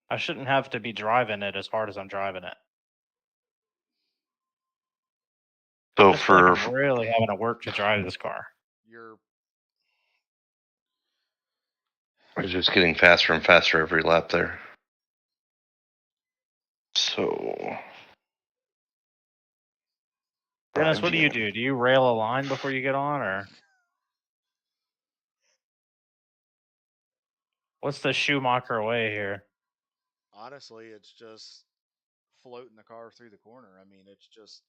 I shouldn't have to be driving it as hard as I'm driving it. So I feel like I'm really having to work to drive this car. It's just getting faster and faster every lap there. So, Dennis, what do you do? Do you rail a line before you get on, or what's the Schumacher way here? Honestly, it's just floating the car through the corner. I mean, it's just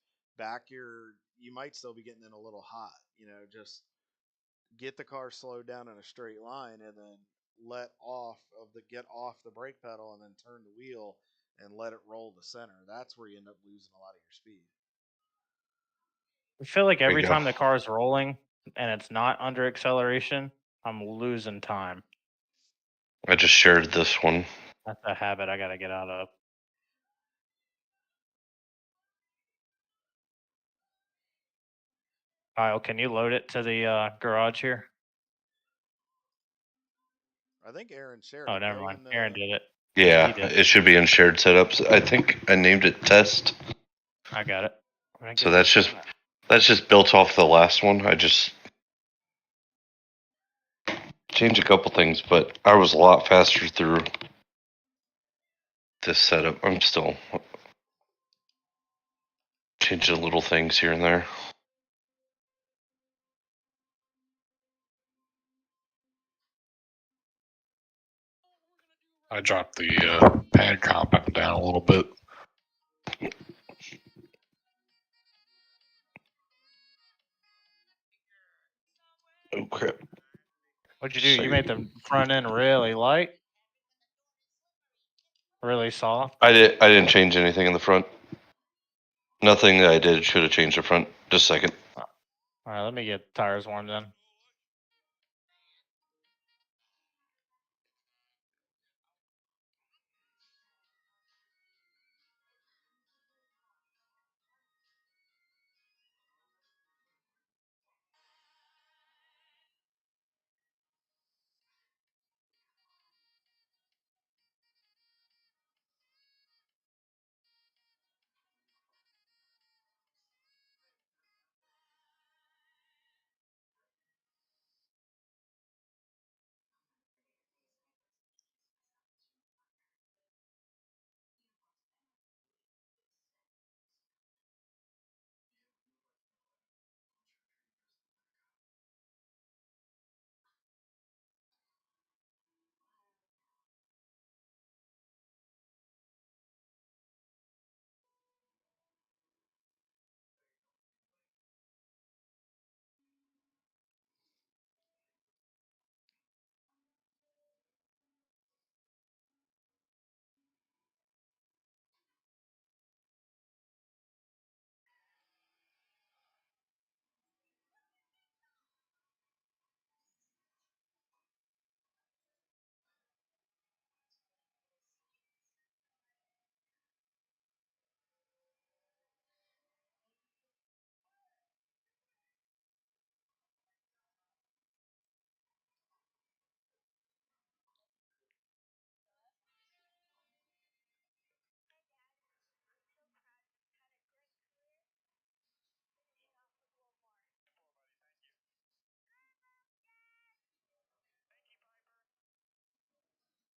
you might still be getting in a little hot, just get the car slowed down in a straight line and then get off the brake pedal and then turn the wheel and let it roll to center. That's where you end up losing a lot of your speed. I feel like every time the car is rolling and it's not under acceleration, I'm losing time. I just shared this one. That's a habit I got to get out of. Kyle, can you load it to the garage here? I think Aaron shared. Oh, never mind. Aaron did it. Yeah, it should be in shared setups. I think I named it test. I got it. So that's just built off the last one. I just changed a couple things, but I was a lot faster through this setup. I'm still changing little things here and there. I dropped the pad compound down a little bit. Oh crap! What'd you do? You made the front end really light, really soft. I didn't change anything in the front. Nothing that I did should have changed the front. Just a second. All right, let me get tires warmed then.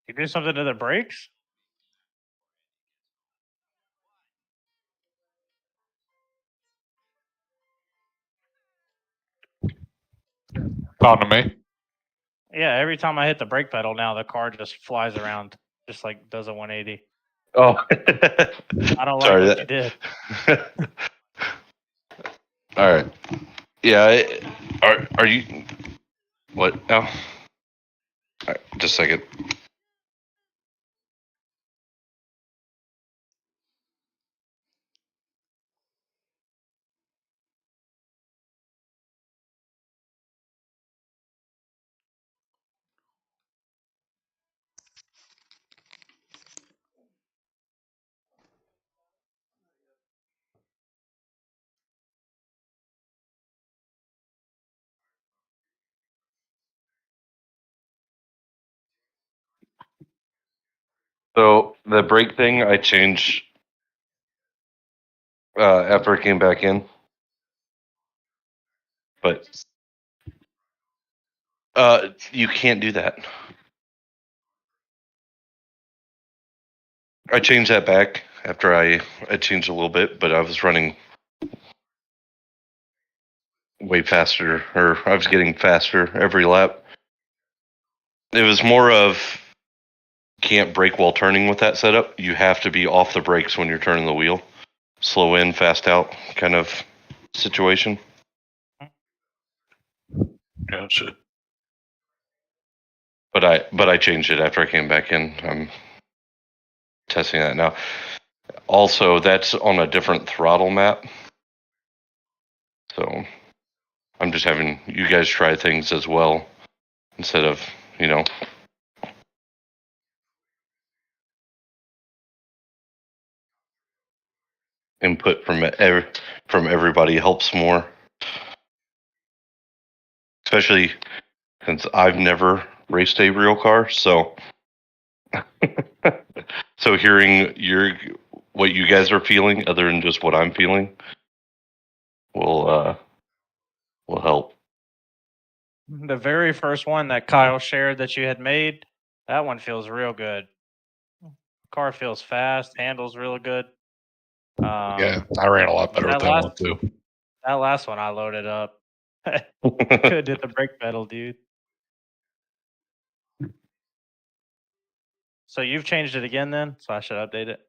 You do something to the brakes? Pardon me? Yeah, every time I hit the brake pedal now, the car just flies around, just like does a 180. Oh, I don't like what you did. All right. Yeah. Are you? What? Oh. All right, just a second. So the brake thing I changed after I came back in, but you can't do that. I changed that back after I changed a little bit, but I was running way faster, or I was getting faster every lap. It was more of can't brake while turning with that setup. You have to be off the brakes when you're turning the wheel. Slow in, fast out kind of situation. Gotcha. But I changed it after I came back in. I'm testing that now. Also, that's on a different throttle map. So I'm just having you guys try things as well instead of, input from everybody helps more. Especially since I've never raced a real car, so so hearing what you guys are feeling, other than just what I'm feeling, will help. The very first one that Kyle shared that you had made, that one feels real good. Car feels fast, handles real good. Yeah, I ran a lot better with that one too. That last one I loaded up. Could hit the brake pedal, dude. So you've changed it again then? So I should update it.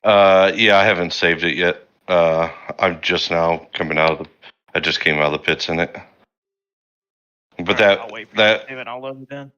Yeah, I haven't saved it yet. I'm just now coming out of I just came out of the pits in it. But Right, I'll wait for you to save it. I'll load it in.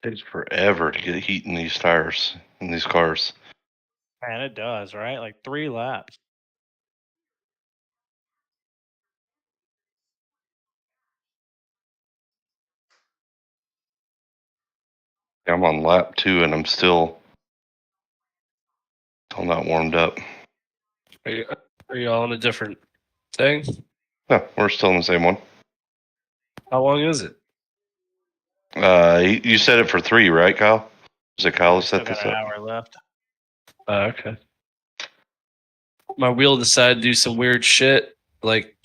takes forever to get heat in these tires, in these cars. Man, it does, right? Like 3 laps. I'm on lap 2 and I'm still not warmed up. Are you all on a different thing? No, we're still in the same one. How long is it? You set it for 3, right, Kyle? Was it Kyle who Still set got this an up? hour left. Okay. My wheel decided to do some weird shit. Like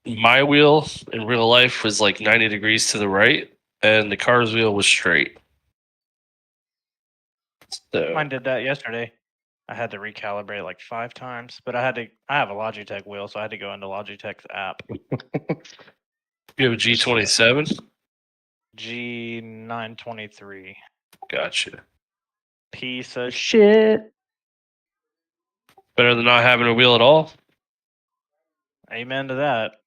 my wheel in real life was like 90 degrees to the right, and the car's wheel was straight. So, Mine did that yesterday. I had to recalibrate like 5 times, but I have a Logitech wheel, so I had to go into Logitech's app. you have a G27? G923. Gotcha. Piece of shit. Better than not having a wheel at all? Amen to that.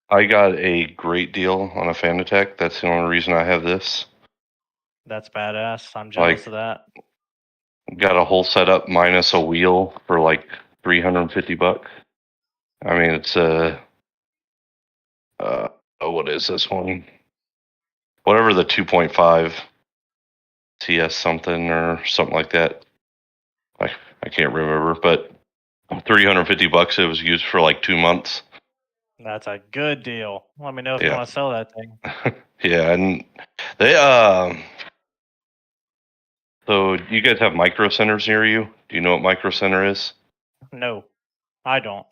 I got a great deal on a Fanatec. That's the only reason I have this. That's badass. I'm jealous of that. Got a whole setup minus a wheel for like $350. I mean, it's what is this one? Whatever the 2.5 TS something or something like that. I can't remember, but $350 it was used for like 2 months. That's a good deal. Let me know if you Yeah. want to sell that thing. Yeah, and they so you guys have micro centers near you? Do you know what micro center is? No, I don't.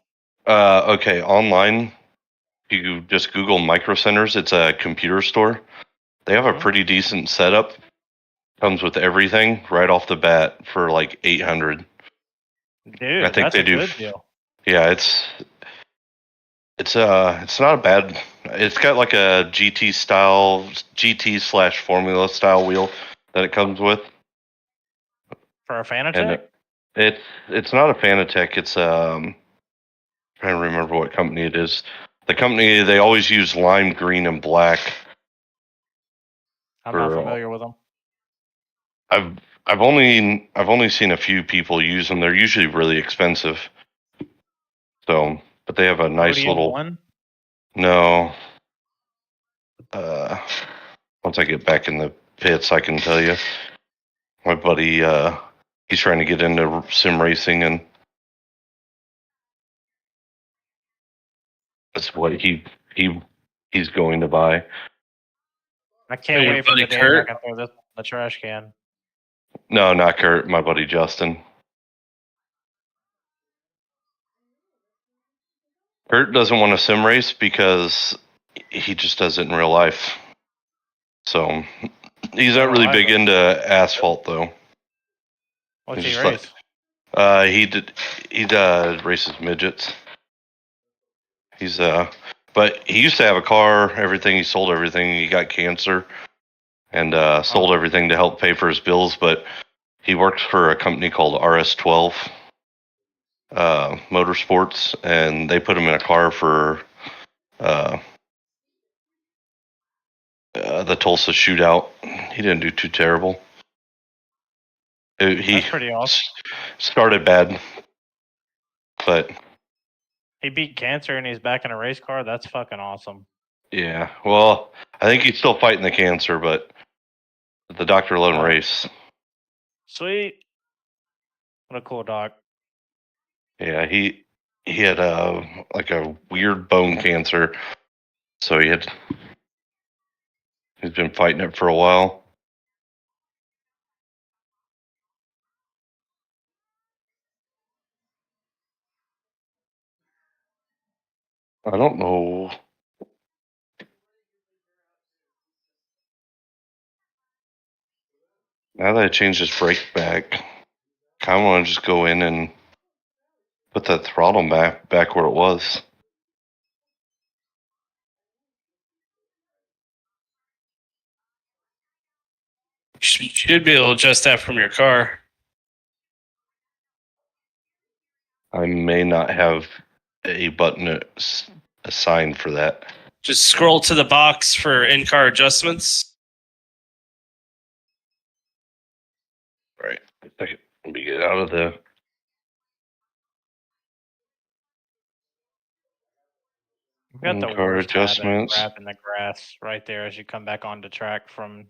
Okay, online you just Google micro centers. It's a computer store. They have a pretty decent setup. Comes with everything right off the bat for like 800. Dude, I think that's they a do. good deal. Yeah, it's not a bad. It's got like a GT/Formula style wheel that it comes with. For a And Fanatec? it's not a Fanatec. It's trying to remember what company it is. The company, they always use lime green and black. I'm not familiar with them. I've only seen a few people use them. They're usually really expensive. So, but they have a nice Podium little. one? No. Once I get back in the pits, I can tell you. My buddy, he's trying to get into sim racing, and that's what he's going to buy. I can't Your wait for buddy the day Kurt? I can throw this in the trash can. No, not Kurt. My buddy Justin. Kurt doesn't want to sim race because he just does it in real life. So he's not really big into asphalt, though. What's He's he just race? he races midgets. But he used to have a car, everything. He sold everything. He got cancer and sold everything to help pay for his bills. But he worked for a company called RS12 Motorsports, and they put him in a car for the Tulsa shootout. He didn't do too terrible. He That's pretty awesome. started bad, but He beat cancer and he's back in a race car. That's fucking awesome. yeah. Well, I think he's still fighting the cancer, but the doctor let him race. Sweet. What a cool dog. Yeah, he had like a weird bone cancer, so he's been fighting it for a while. I don't know. Now that I changed his brake back, kind of want to just go in and put that throttle back where it was. You should be able to adjust that from your car. I may not have a button assigned for that. Just scroll to the box for in-car adjustments. Right. Let me get out of the. You've got the in-car worst habit of adjustments. wrapping the grass right there as you come back onto track from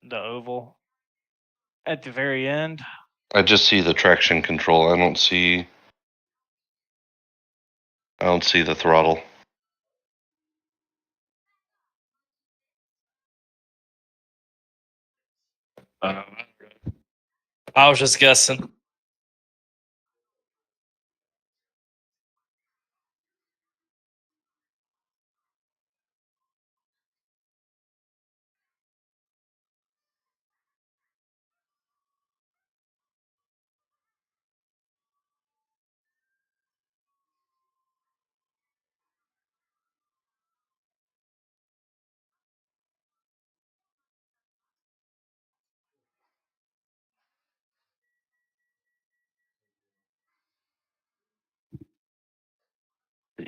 the oval. At the very end. I just see the traction control. I don't see the throttle. I was just guessing. I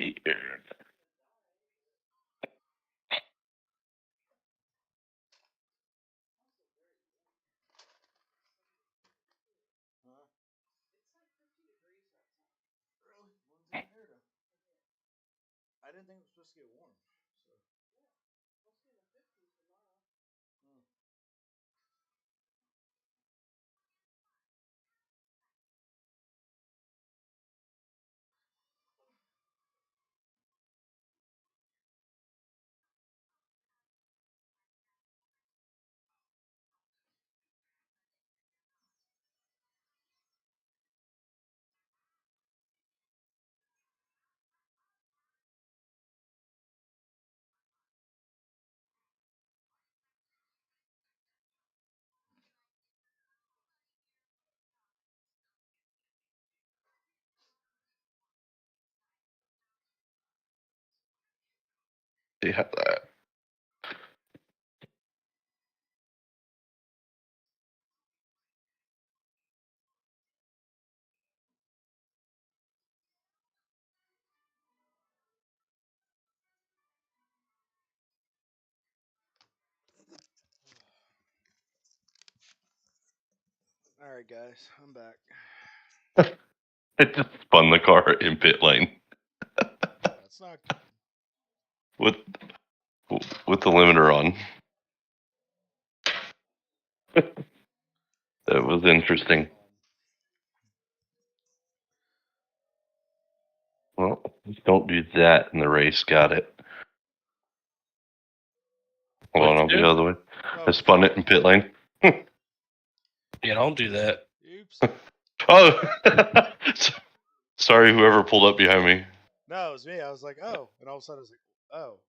didn't think it was supposed to get warm. Yeah, that. All right, guys, I'm back. It just spun the car in pit lane That's not good. with the limiter on. That was interesting. Well, don't do that in the race. Got it. Hold on, I'll be the other way. I spun it in pit lane. Yeah, don't do that. Oops. Oh, sorry, whoever pulled up behind me. No, it was me. I was like, oh, and all of a sudden I was like, oh.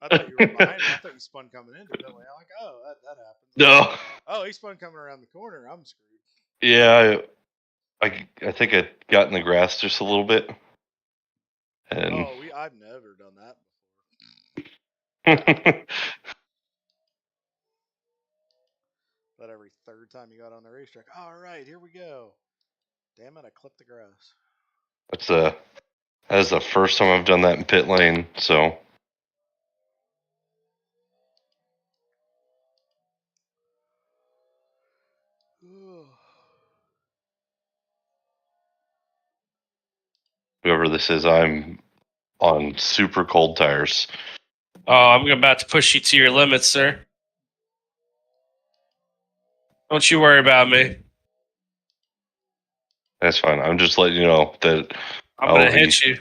I thought you were behind me. I thought you spun coming into pit lane. I'm like, oh, that happened. No. Oh, he spun coming around the corner. I'm screwed. Yeah, I think I got in the grass just a little bit. And Oh, I've never done that before. But every third time you got on the racetrack, all right, here we go. Damn it, I clipped the grass. that's the first time I've done that in pit lane, so. Whoever this is, I'm on super cold tires. Oh, I'm about to push you to your limits, sir. Don't you worry about me. That's fine. I'm just letting you know that I'm going to hit you.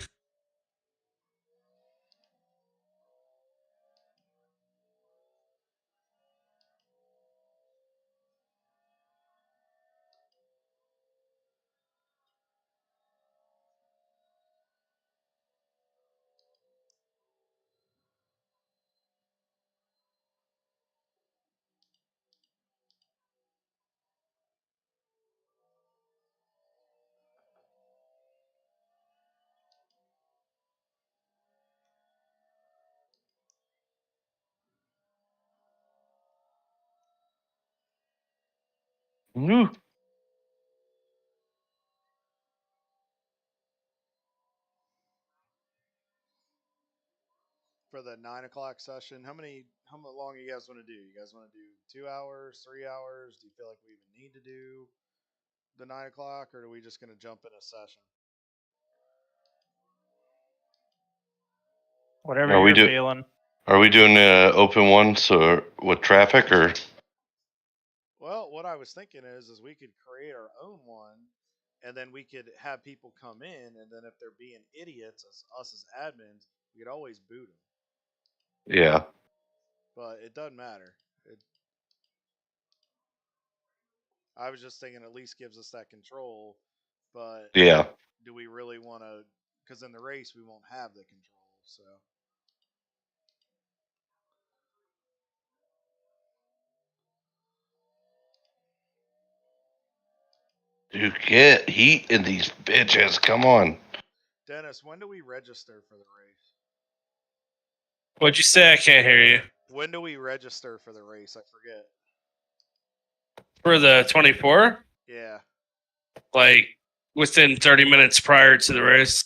Woo. For the 9 o'clock session, how long you guys want to do? You guys want to do 2 hours, 3 hours? Do you feel like we even need to do the 9 o'clock, or are we just going to jump in a session? Whatever you're feeling. Are we doing open ones with traffic or? Well, what I was thinking is we could create our own one, and then we could have people come in, and then if they're being idiots, us as admins, we could always boot them. Yeah. But it doesn't matter. I was just thinking at least gives us that control, but Yeah. do we really want to? Because in the race we won't have the control, so. You get heat in these bitches. Come on. Dennis, when do we register for the race? What'd you say? I can't hear you. When do we register for the race? I forget. For the 24? Yeah. Like within 30 minutes prior to the race.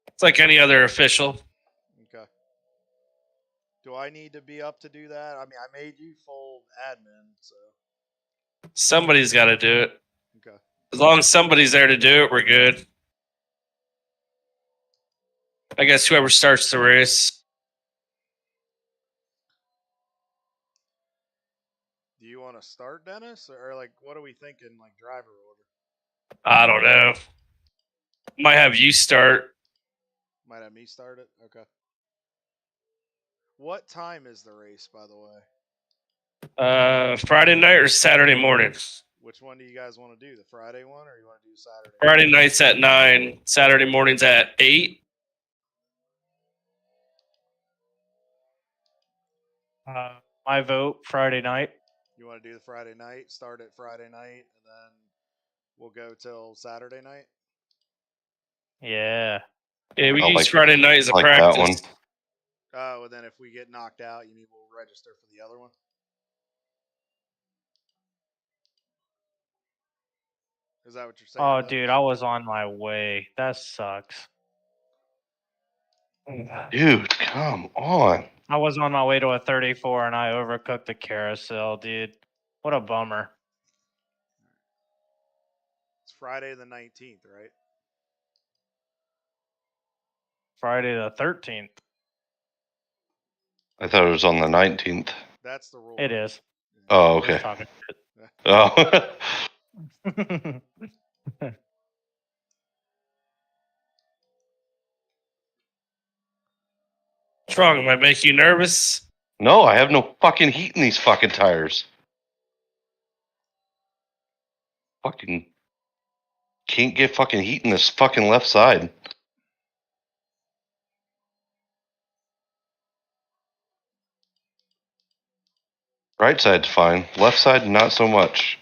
It's like any other official. Okay. Do I need to be up to do that? I mean, I made you full admin, so. Somebody's got to do it. Okay. As long as somebody's there to do it, we're good. I guess whoever starts the race. Do you want to start, Dennis? Or like, what are we thinking, like driver order? I don't know. Might have you start. Might have me start it? Okay. What time is the race, by the way? Friday night or Saturday morning? Which one do you guys want to do? The Friday one, or you want to do Saturday? Friday night's at 9. Saturday morning's at 8. My vote Friday night. You want to do the Friday night? Start at Friday night, and then we'll go till Saturday night. Yeah. Yeah, we use Friday night as a practice. Oh, and then if we get knocked out, you mean we'll register for the other one? Is that what you're saying? Oh, dude, I was on my way. That sucks. Dude, come on. I was on my way to a 34 and I overcooked the carousel, dude. What a bummer. It's Friday the 19th, right? Friday the 13th. I thought it was on the 19th. That's the rule. It is. Oh, okay. Just talking Oh. shit. What's wrong? Am I making you nervous? No, I have no fucking heat in these fucking tires. Fucking can't get fucking heat in this fucking left side. Right side's fine. Left side, not so much.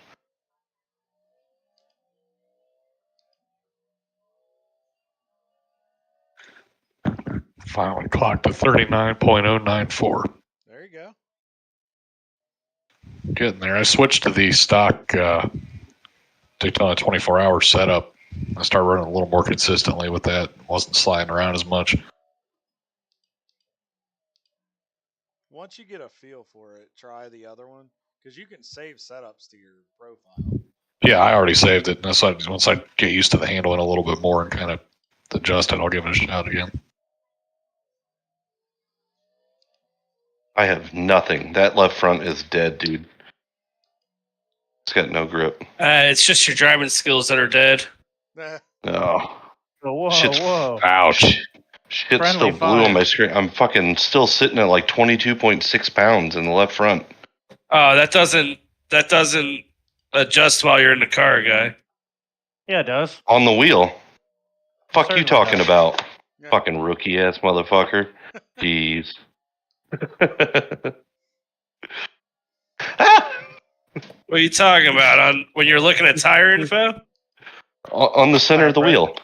Finally clocked to 39.094. There you go. Getting there. I switched to the stock Daytona 24-hour setup. I started running a little more consistently with that. Wasn't sliding around as much. Once you get a feel for it, try the other one because you can save setups to your profile. Yeah, I already saved it. Once I get used to the handling a little bit more and kind of adjust it, I'll give it a shot again. I have nothing. That left front is dead, dude. It's got no grip. It's just your driving skills that are dead. No. Whoa, Shit's- whoa. Ouch. Shit Friendly still blue fire. on my screen. I'm fucking still sitting at like 22.6 pounds in the left front. Oh, that doesn't adjust while you're in the car, guy. Yeah, it does. On the wheel. Fuck you Certainly talking does. about? Yeah. Fucking rookie ass motherfucker. Jeez. What are you talking about? On when you're looking at tire info? On the center Tire of the pressure. wheel.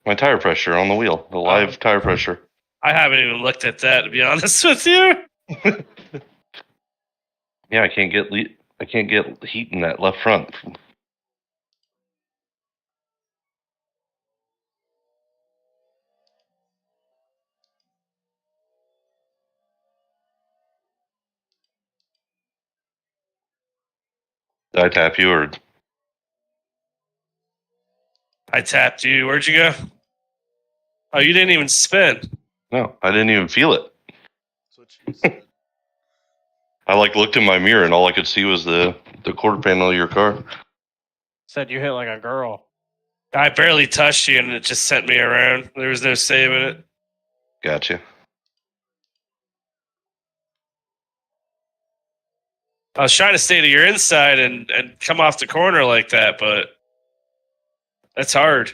My tire pressure on the wheel. The live tire pressure. I haven't even looked at that, to be honest with you. Yeah, I can't get heat in that left front. Did I tap you or I tapped you. Where'd you go? Oh, you didn't even spin. no? I didn't even feel it. That's what you said. I like looked in my mirror and all I could see was the quarter panel of your car. Said you hit like a girl. I barely touched you, and it just sent me around. There was no saving it. Gotcha. I was trying to stay to your inside and come off the corner like that, but that's hard.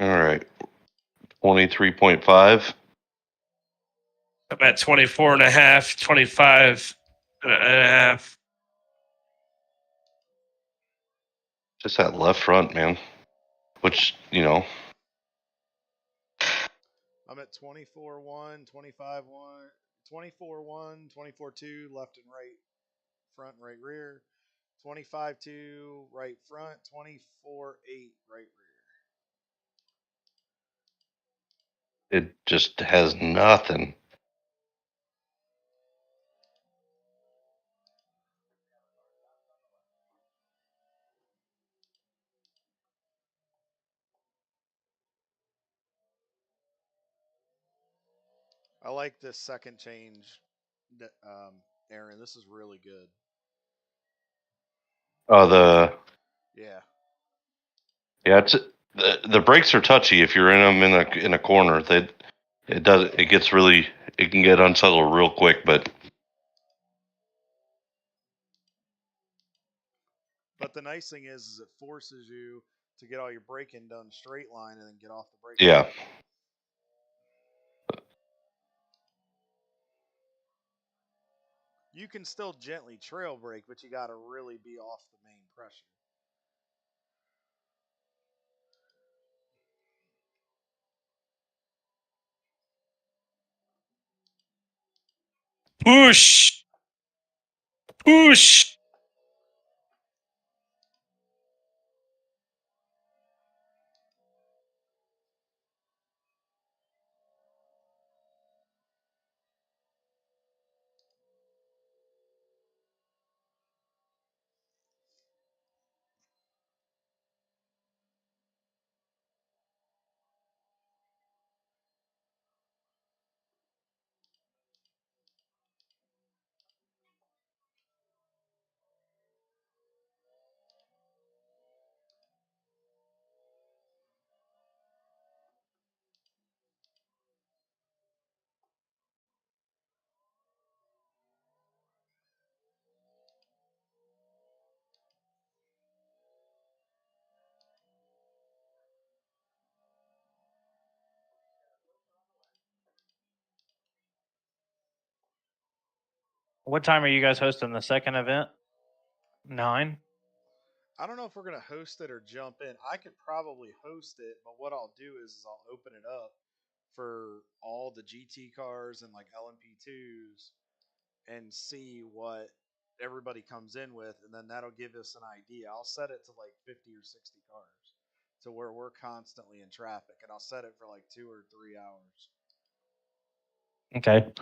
All right. 23.5. I'm at 24 and a half, 25 and a half. Just that left front, man. Which, you know, I'm at 24-1, 25-1, 24-1, 24-2, left and right, front and right rear, 25-2, right front, 24-8, right rear. it just has nothing. I like this second change, Aaron. This is really good. Oh, Yeah. it's the brakes are touchy if you're in them in a corner. It can get unsettled real quick, but But the nice thing is it forces you to get all your braking done straight line and then get off the brake. yeah. You can still gently trail brake, but you got to really be off the main pressure. Push. Push. What time are you guys hosting the second event? 9? I don't know if we're going to host it or jump in. I could probably host it, but what I'll do is I'll open it up for all the GT cars and like LMP2s and see what everybody comes in with, and then that'll give us an idea. I'll set it to like 50 or 60 cars to where we're constantly in traffic, and I'll set it for like 2 or 3 hours. Okay.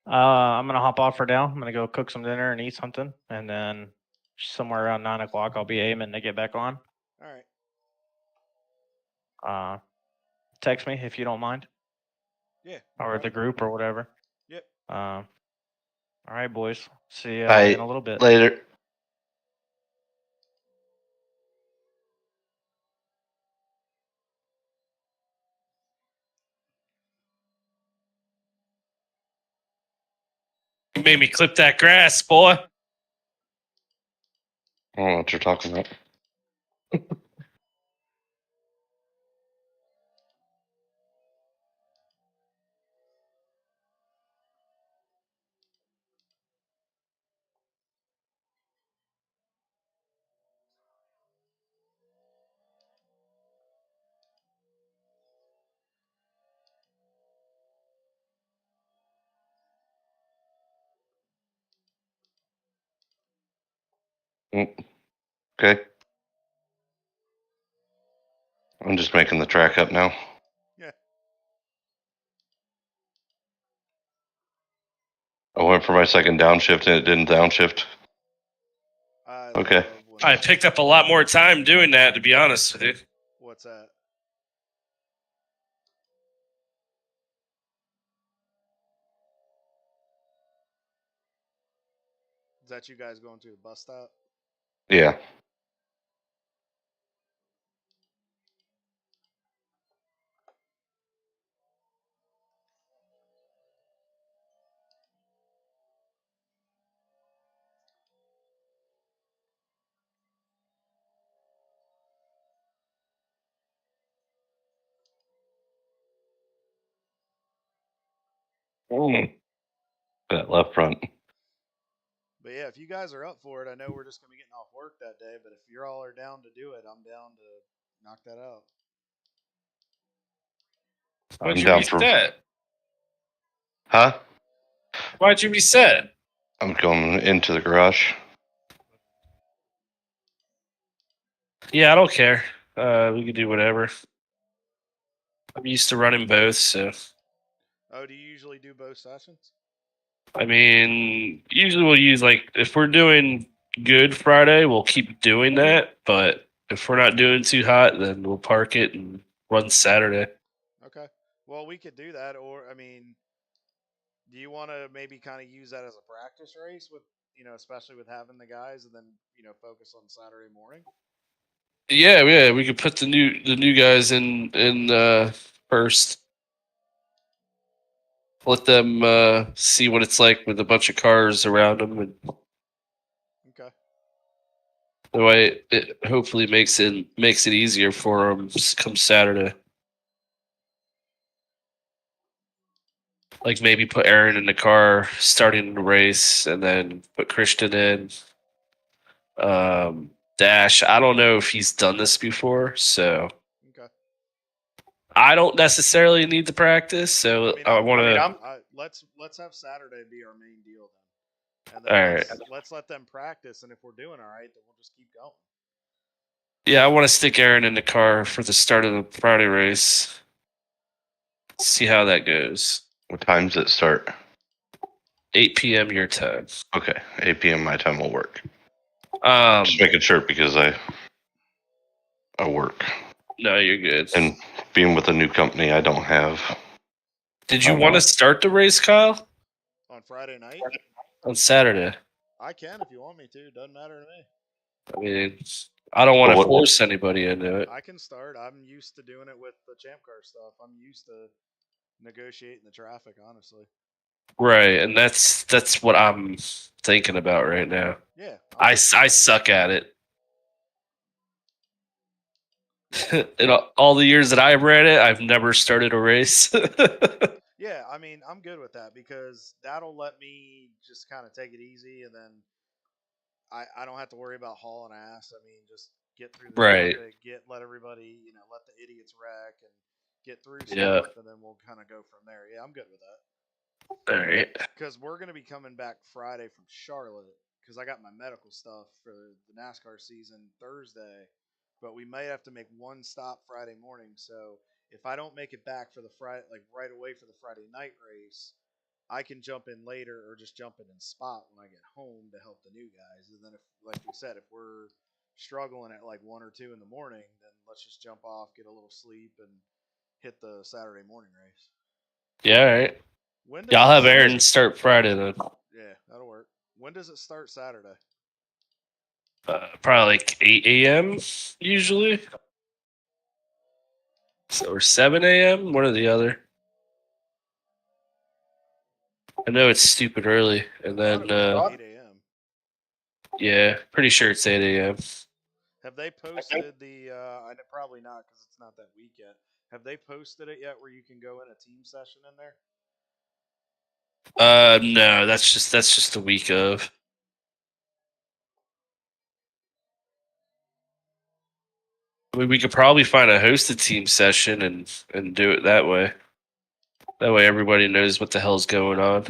I'm gonna hop off for now. I'm gonna go cook some dinner and eat something, and then somewhere around 9 o'clock, I'll be aiming to get back on. All right. Text me if you don't mind, Yeah. or the group or whatever. Yep. All right, boys. See you All right, in a little bit. later. You made me clip that grass, boy. I don't know what you're talking about. Okay. I'm just making the track up now. Yeah. I went for my second downshift and it didn't downshift. Okay. I picked up a lot more time doing that, to be honest with you. What's that? Is that you guys going to the bus stop? Yeah. That left front. But yeah, if you guys are up for it, I know we're just gonna be getting off work that day. But if you all are down to do it, I'm down to knock that out. Why'd I'm you down for. reset? Huh? Why'd you reset? I'm going into the garage. Yeah, I don't care. We can do whatever. I'm used to running both, so. Oh, do you usually do both sessions? I mean, usually we'll use, like, if we're doing good Friday, we'll keep doing that. But if we're not doing too hot, then we'll park it and run Saturday. Okay. Well, we could do that, or I mean, do you want to maybe kind of use that as a practice race with, especially with having the guys, and then focus on Saturday morning? Yeah, we could put the new guys in first. Let them see what it's like with a bunch of cars around them, and Okay. the way it hopefully makes it easier for them come Saturday. Like maybe put Aaron in the car starting the race, and then put Christian in. Dash. I don't know if he's done this before, so Okay. I don't necessarily need the practice. So I want to. Let's have Saturday be our main deal then, and All then right. let's let them practice. And if we're doing all right, then we'll just keep going. Yeah, I want to stick Aaron in the car for the start of the Friday race. See how that goes. What time does it start? 8 p.m. your time. Okay, 8 p.m. my time will work. Um, Just making sure because I work. No, you're good. And being with a new company, I don't have. Did you want to start the race, Kyle? On Friday night? On Saturday. I can if you want me to. Doesn't matter to me. I mean, I don't want to force anybody into it. I can start. I'm used to doing it with the Champ Car stuff. I'm used to negotiating the traffic, honestly. Right, and that's what I'm thinking about right now. Yeah. I suck at it. In all the years that I've ran it, I've never started a race. Yeah, I mean, I'm good with that because that'll let me just kind of take it easy, and then I don't have to worry about hauling ass. I mean, just get through the traffic, let everybody, let the idiots wreck and get through stuff, and then we'll kind of go from there. Yeah, I'm good with that. All right. Because we're going to be coming back Friday from Charlotte because I got my medical stuff for the NASCAR season Thursday, but we may have to make one stop Friday morning. So if I don't make it back for the Friday, like right away for the Friday night race, I can jump in later or just jump in and spot when I get home to help the new guys. And then if, like we said, if we're struggling at like 1 or 2 in the morning, then let's just jump off, get a little sleep, and hit the Saturday morning race. Yeah, all right. Yeah, I'll have Aaron start Friday then. Yeah, that'll work. When does it start Saturday? Probably like 8 a.m. usually. Or 7 a.m., one or the other. I know it's stupid early, and then 8 a.m. Yeah, pretty sure it's 8 a.m. Have they posted the? Probably not because it's not that week yet. Have they posted it yet where you can go in a team session in there? No, that's just the week of. I mean, we could probably find a hosted team session and do it that way. That way, everybody knows what the hell's going on.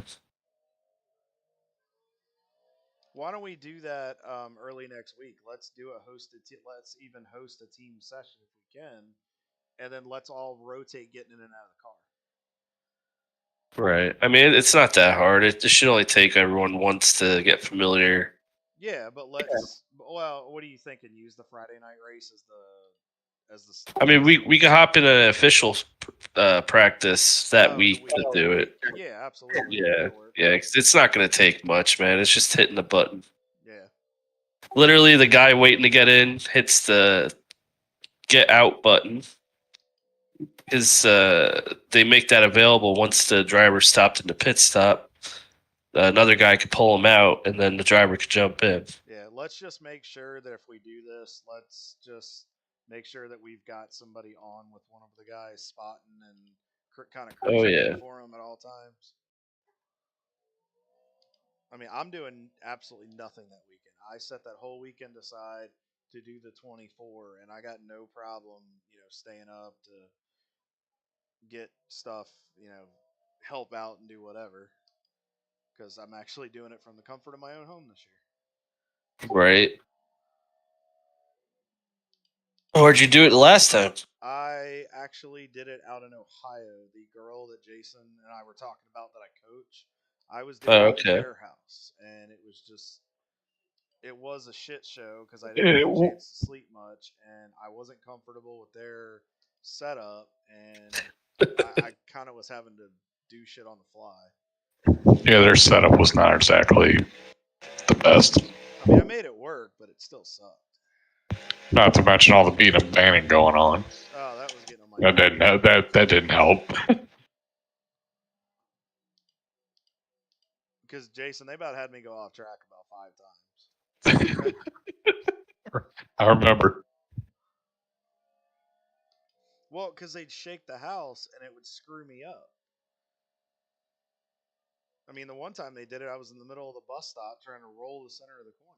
Why don't we do that early next week? Let's do a hosted. Let's even host a team session if we can, and then let's all rotate getting in and out of the car. Right. I mean, it's not that hard. It should only take everyone once to get familiar. Yeah, but let's. Well, what are you thinking? Use the Friday night race as the. I mean, we could hop in an official practice that week to do it. Yeah, absolutely. Yeah. It's not going to take much, man. It's just hitting the button. Yeah. Literally, the guy waiting to get in hits the get out button. Because they make that available once the driver stopped in the pit stop. Another guy could pull him out, and then the driver could jump in. Yeah, let's just make sure that if we do this, let's just make sure that we've got somebody on with one of the guys spotting and kind of cruising for them at all times. I mean, I'm doing absolutely nothing that weekend. I set that whole weekend aside to do the 24, and I got no problem, staying up to get stuff, help out and do whatever. Because I'm actually doing it from the comfort of my own home this year. Right. Where'd you do it the last time? I actually did it out in Ohio. The girl that Jason and I were talking about that I coach, I was doing it at their house, and it was a shit show because I didn't have a chance to sleep much, and I wasn't comfortable with their setup, and I kind of was having to do shit on the fly. Yeah, their setup was not exactly the best. I mean, I made it work, but it still sucked. Not to mention all the beating and banning going on. Oh, that was getting on my that didn't help. Because Jason, they about had me go off track about 5 times. I remember. Well, because they'd shake the house and it would screw me up. I mean, the one time they did it, I was in the middle of the bus stop trying to roll the center of the corner.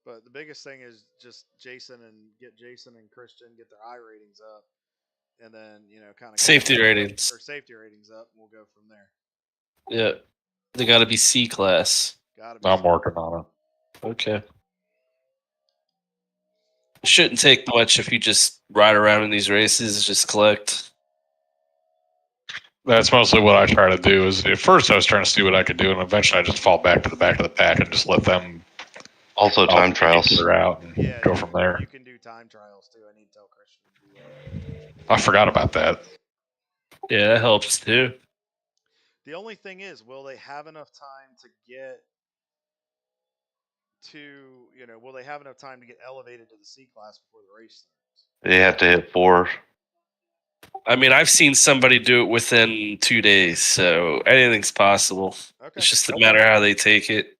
But the biggest thing is just Jason and Christian get their I ratings up, and then kind of Safety ratings. or safety ratings up, and we'll go from there. Yeah, they got to be C class. Got to I'm working on it. Okay. It shouldn't take much if you just ride around in these races, just collect. That's mostly what I try to do. Is at first I was trying to see what I could do, and eventually I just fall back to the back of the pack and just let them Also, time trials. figure out and Yeah, go from there. You can do time trials too. I need to tell Christian to do that. I forgot about that. Yeah, that helps too. The only thing is, will they have enough time to get will they have enough time to get elevated to the C class before the race starts? They have to hit 4. I mean, I've seen somebody do it within 2 days, so anything's possible. Okay. It's just a matter how they take it.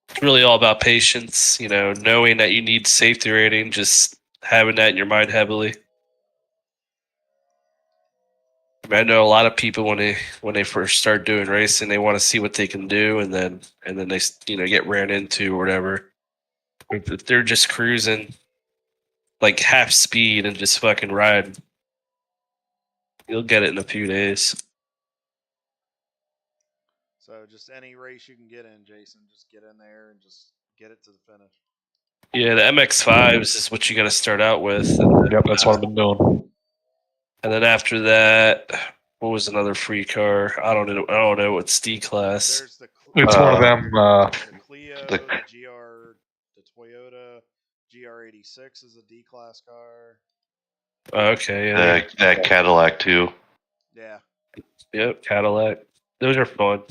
It's really all about patience, knowing that you need safety rating, just having that in your mind heavily. I know a lot of people when they first start doing racing, they want to see what they can do, and then they get ran into or whatever. If they're just cruising like half speed and just fucking ride, you'll get it in a few days. So just any race you can get in, Jason, just get in there and just get it to the finish. Yeah, the MX-5s is what you got to start out with. Yep, that's what I've been doing. And then after that, what was another free car? I don't know what's D class. There's the It's one of them. the Clio, the- the GR, the Toyota GR86 is a D class car. Okay, yeah. That Cadillac too. Yeah. Yep, Cadillac. Those are fun.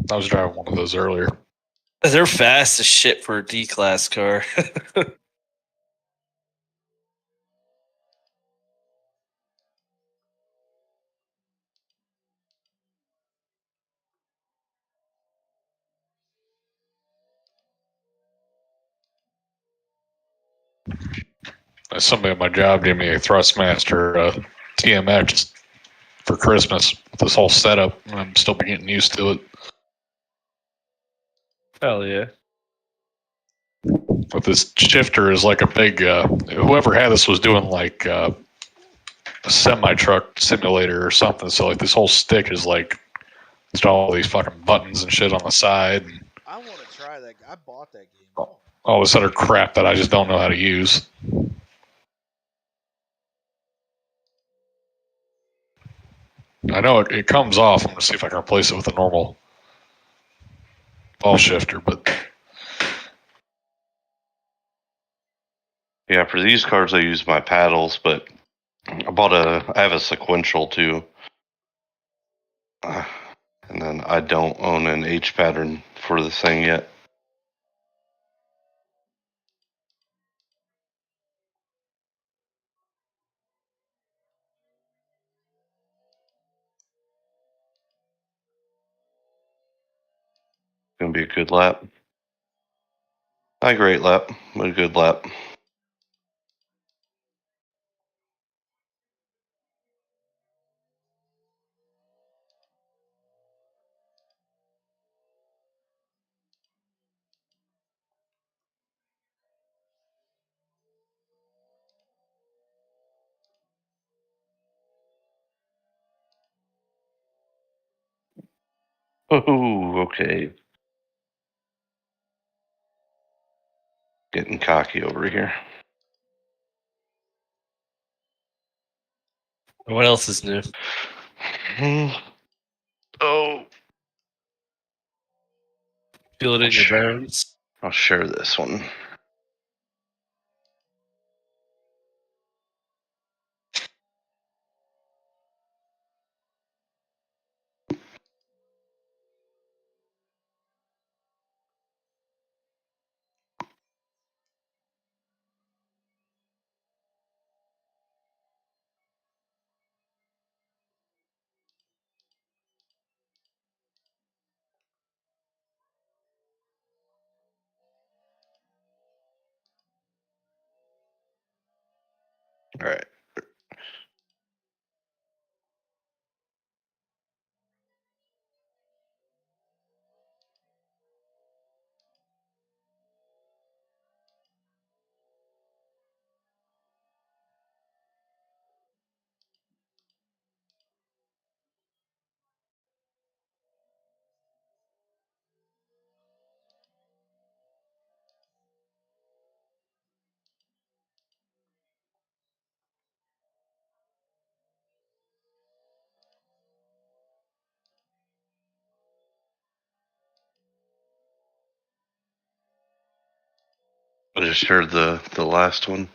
I was driving one of those earlier. They're fast as shit for a D class car. Somebody at my job gave me a Thrustmaster TMX for Christmas with this whole setup, and I'm still getting used to it. Hell yeah. But this shifter is like a big. Whoever had this was doing like a semi-truck simulator or something. So like this whole stick is like it's got all these fucking buttons and shit on the side, and I want to try that. I bought that game. all this other crap that I just don't know how to use. I know it comes off. I'm gonna see if I can replace it with a normal ball shifter, but Yeah, for these cars I use my paddles, but I have a sequential too. And then I don't own an H pattern for this thing yet. Gonna be a good lap. Not a great lap, but a good lap. Oh, okay. Getting cocky over here. What else is new? Oh, Feel it in your Sure. bones. I'll share this one. All right. I just heard the last one.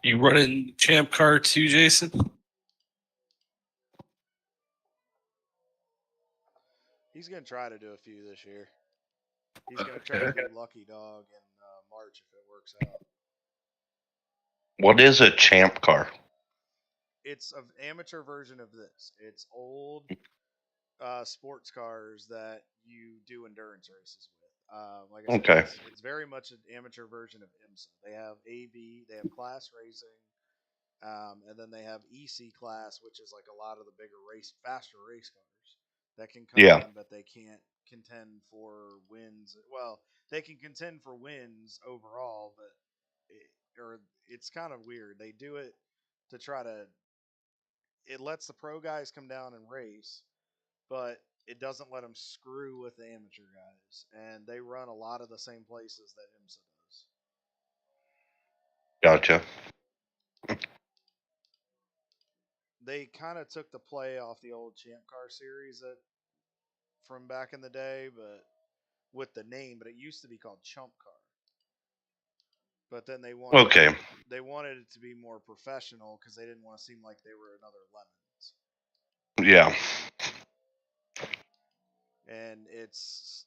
You running Champ Car too, Jason? He's gonna try to do a few this year. He's gonna try to do Lucky Dog in March if it works out. What is a champ car? It's an amateur version of this. It's old sports cars that you do endurance races with. Like I said, Okay. it's very much an amateur version of IMSA. They have AV, they have class racing, and then they have EC class, which is like a lot of the bigger faster race cars that can come Yeah. in, but they can't contend for wins. Well, they can contend for wins overall, but it's kind of weird. They do it to try to. It lets the pro guys come down and race, but it doesn't let them screw with the amateur guys, and they run a lot of the same places that IMSA does. Gotcha. They kind of took the play off the old Champ Car series from back in the day, but with the name. But it used to be called Chump Car. But then they wanted it to be more professional because they didn't want to seem like they were another Lemons. Yeah. And it's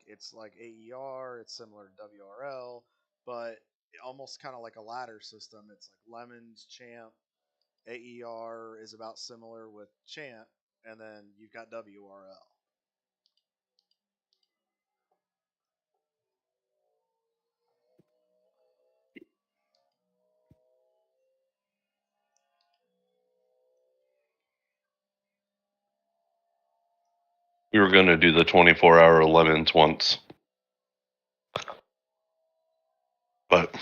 it's like AER, it's similar to WRL, but almost kind of like a ladder system. It's like Lemons, Champ, AER is about similar with Champ, and then you've got WRL. We were going to do the 24-hour lemons once. But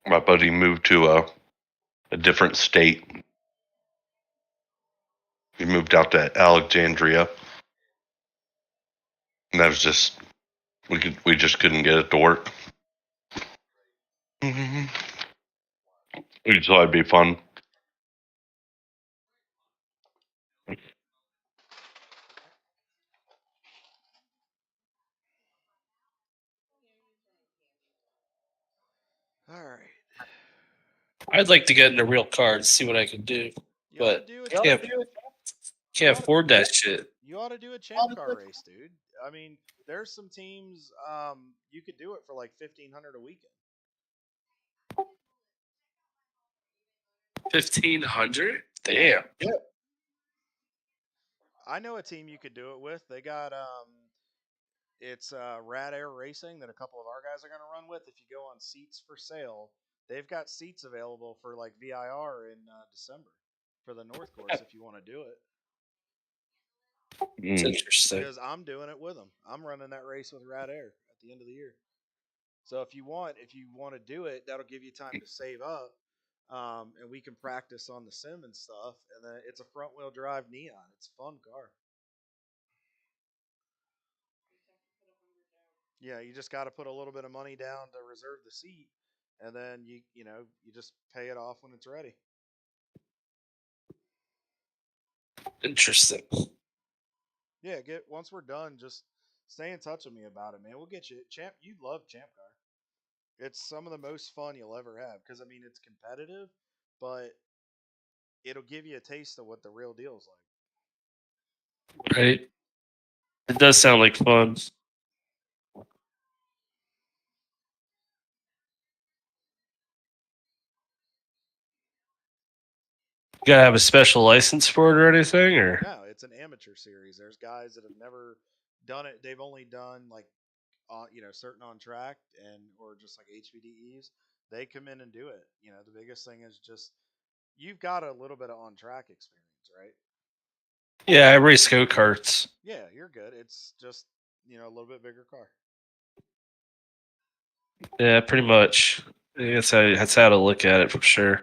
my buddy moved to a different state. He moved out to Alexandria. And that was just we just couldn't get it to work. Mm-hmm. We just thought it'd be fun. All right. I'd like to get in a real car and see what I can do. You ought to But do a can't, can't afford that shit. You ought to do a champ car race, dude. I mean, there's some teams you could do it for like 1,500 a weekend. 1,500? Damn. I know a team you could do it with. They got it's Rad Air Racing that a couple of our guys are going to run with. If you go on Seats for Sale, they've got seats available for like VIR in December for the North Course if you want to do it. It's interesting. Because I'm doing it with them. I'm running that race with Rad Air at the end of the year. So if you want to do it, that'll give you time to save up, and we can practice on the sim and stuff. And then it's a front wheel drive Neon. It's a fun car. Yeah, you just got to put a little bit of money down to reserve the seat, and then you just pay it off when it's ready. Interesting. Yeah, once we're done, just stay in touch with me about it, man. We'll get you champ. You'd love Champ Car. It's some of the most fun you'll ever have because I mean it's competitive, but it'll give you a taste of what the real deal is like. Right? It does sound like fun. You gotta have a special license for it or anything, or No, it's an amateur series. There's guys that have never done it. They've only done like certain on track and or just like HPDEs. They come in and do it. The biggest thing is just you've got a little bit of on track experience, right? yeah, I race go karts. Yeah, you're good. It's just a little bit bigger car. Yeah, pretty much. I think that's how to look at it for sure.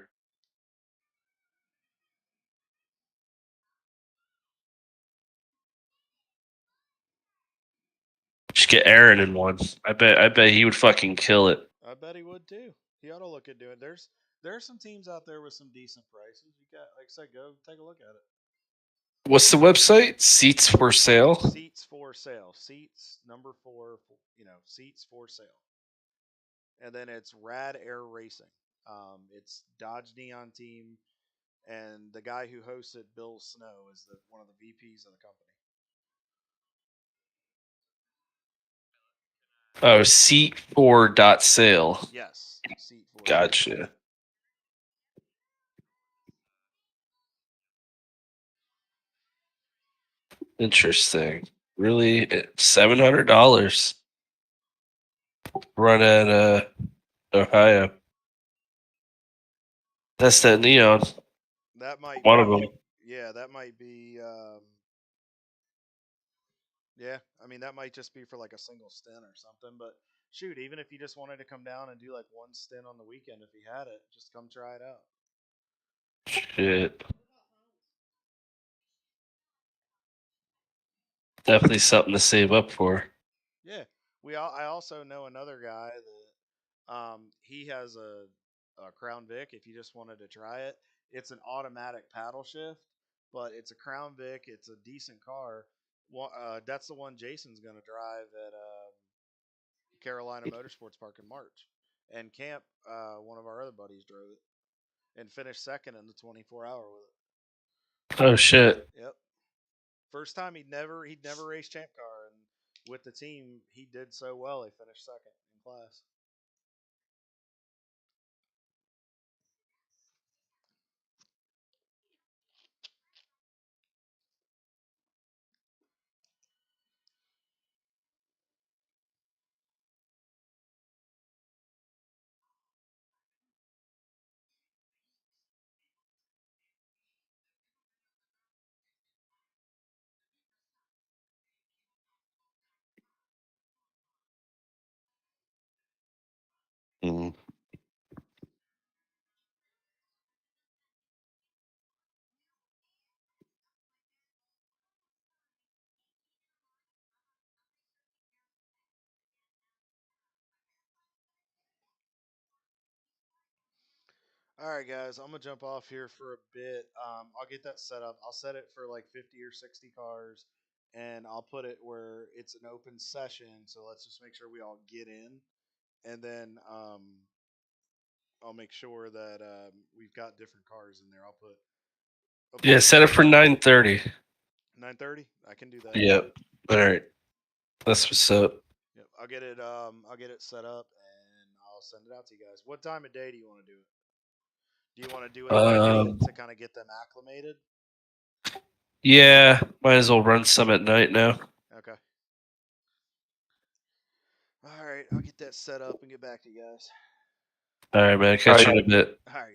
Just get Aaron in one. I bet he would fucking kill it. I bet he would too. He ought to look at doing. There's some teams out there with some decent prices. You got, like I said, go take a look at it. What's the website? Seats for sale. Seats for sale. Seats number 4. Seats for sale. And then it's Rad Air Racing. It's Dodge Neon team, and the guy who hosts it, Bill Snow, is one of the VPs of the company. Oh, seat 4.sale. Yes, seat 4. Gotcha. Interesting. Really, $700. Run at Ohio. That's that Neon. That might One be, of them. Yeah, that might be. Yeah, I mean that might just be for like a single stint or something. But shoot, even if you just wanted to come down and do like one stint on the weekend, if he had it, just come try it out. Shit. Definitely something to save up for. Yeah, I also know another guy that he has a Crown Vic. If you just wanted to try it, it's an automatic paddle shift, but it's a Crown Vic. It's a decent car. That's the one Jason's going to drive at Carolina Motorsports Park in March. And Camp, one of our other buddies, drove it and finished second in the 24-hour with it. Oh shit. Yep. First time he'd never raced Champ Car, and with the team he did so well he finished second in class. Mm. All right, guys, I'm gonna jump off here for a bit. I'll get that set up. I'll set it for like 50 or 60 cars, and I'll put it where it's an open session. So let's just make sure we all get in, and then I'll make sure that we've got different cars in there. I'll put Yeah, set it for 9:30. 9:30. I can do that. Yep. All right. That's what's up. Yep. I'll get it. I'll get it set up and I'll send it out to you guys. What time of day do you want to do it? Do you want to do it by night to kind of get them acclimated? Yeah, might as well run some at night now. Okay. All right. I'll get that set up and get back to you guys. All right, man. Catch you in a bit. All right, guys.